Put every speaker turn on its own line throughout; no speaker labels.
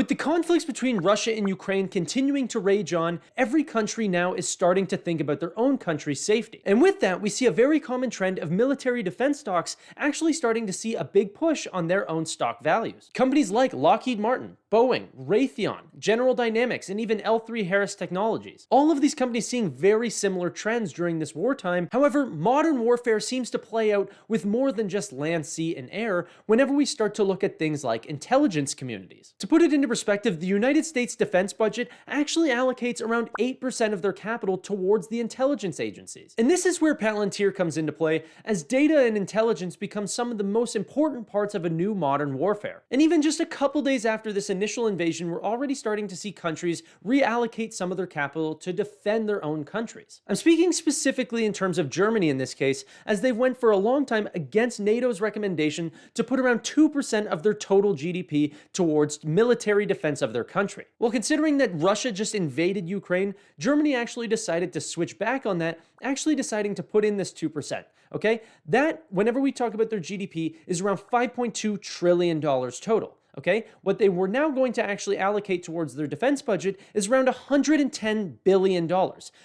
With the conflicts between Russia and Ukraine continuing to rage on, every country now is starting to think about their own country's safety. And with that, we see a very common trend of military defense stocks actually starting to see a big push on their own stock values. Companies like Lockheed Martin, Boeing, Raytheon, General Dynamics, and even L3 Harris Technologies. All of these companies seeing very similar trends during this wartime. However, modern warfare seems to play out with more than just land, sea, and air whenever we start to look at things like intelligence communities. To put it into perspective, the United States defense budget actually allocates around 8% of their capital towards the intelligence agencies. And this is where Palantir comes into play, as data and intelligence become some of the most important parts of a new modern warfare. And even just a couple days after this initial invasion, we're already starting to see countries reallocate some of their capital to defend their own countries. I'm speaking specifically in terms of Germany in this case, as they've went for a long time against NATO's recommendation to put around 2% of their total GDP towards military defense of their country. Well, considering that Russia just invaded Ukraine, Germany actually decided to switch back on that, actually deciding to put in this 2%. Okay? That, whenever we talk about their GDP, is around $5.2 trillion total. Okay, what they were now going to actually allocate towards their defense budget is around $110 billion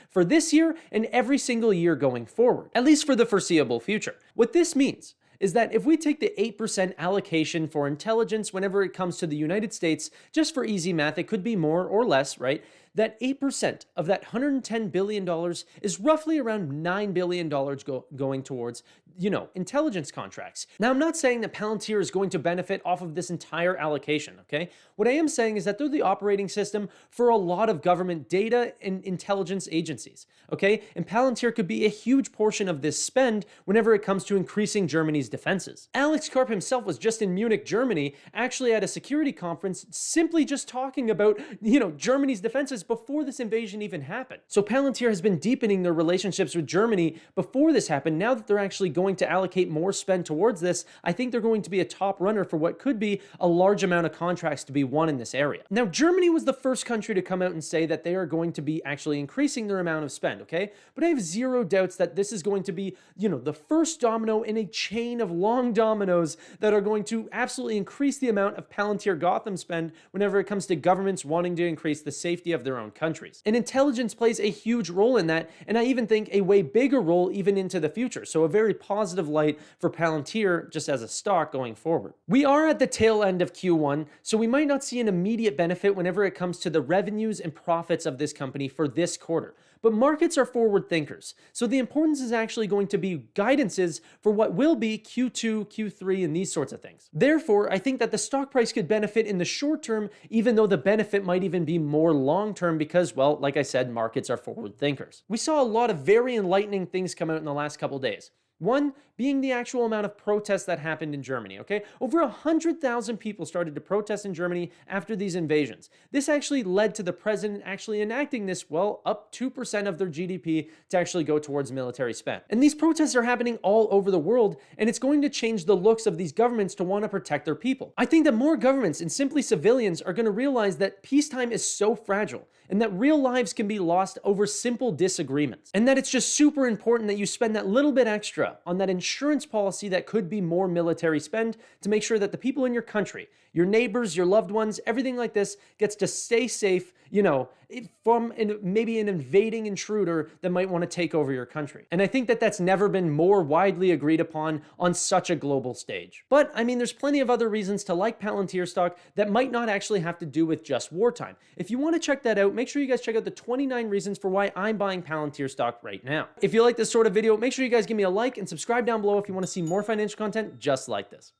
for this year and every single year going forward, at least for the foreseeable future. What this means is that if we take the 8% allocation for intelligence whenever it comes to the United States, just for easy math, it could be more or less, right? That 8% of that $110 billion is roughly around $9 billion going towards, intelligence contracts. Now, I'm not saying that Palantir is going to benefit off of this entire allocation, okay? What I am saying is that they're the operating system for a lot of government data and intelligence agencies, okay? And Palantir could be a huge portion of this spend whenever it comes to increasing Germany's defenses. Alex Karp himself was just in Munich, Germany, actually at a security conference, simply just talking about, Germany's defenses before this invasion even happened. So Palantir has been deepening their relationships with Germany before this happened. Now that they're actually going to allocate more spend towards this, I think they're going to be a top runner for what could be a large amount of contracts to be won in this area. Now, Germany was the first country to come out and say that they are going to be actually increasing their amount of spend, okay? But I have zero doubts that this is going to be, the first domino in a chain of long dominoes that are going to absolutely increase the amount of Palantir Gotham spend whenever it comes to governments wanting to increase the safety of their own countries. And intelligence plays a huge role in that, and I even think a way bigger role even into the future. So a very positive light for Palantir just as a stock going forward. We are at the tail end of Q1, so we might not see an immediate benefit whenever it comes to the revenues and profits of this company for this quarter. But markets are forward thinkers, so the importance is actually going to be guidances for what will be Q2, Q3, and these sorts of things. Therefore, I think that the stock price could benefit in the short term, even though the benefit might even be more long term because, well, like I said, markets are forward thinkers. We saw a lot of very enlightening things come out in the last couple days. One being the actual amount of protests that happened in Germany, okay? Over 100,000 people started to protest in Germany after these invasions. This actually led to the president actually enacting this, well, up 2% of their GDP to actually go towards military spend. And these protests are happening all over the world, and it's going to change the looks of these governments to want to protect their people. I think that more governments and simply civilians are going to realize that peacetime is so fragile, and that real lives can be lost over simple disagreements, and that it's just super important that you spend that little bit extra on that insurance policy that could be more military spend to make sure that the people in your country, your neighbors, your loved ones, everything like this gets to stay safe, from maybe an invading intruder that might want to take over your country. And I think that that's never been more widely agreed upon on such a global stage. But I mean, there's plenty of other reasons to like Palantir stock that might not actually have to do with just wartime. If you want to check that out, make sure you guys check out the 29 reasons for why I'm buying Palantir stock right now. If you like this sort of video, make sure you guys give me a like and subscribe down below if you want to see more financial content just like this.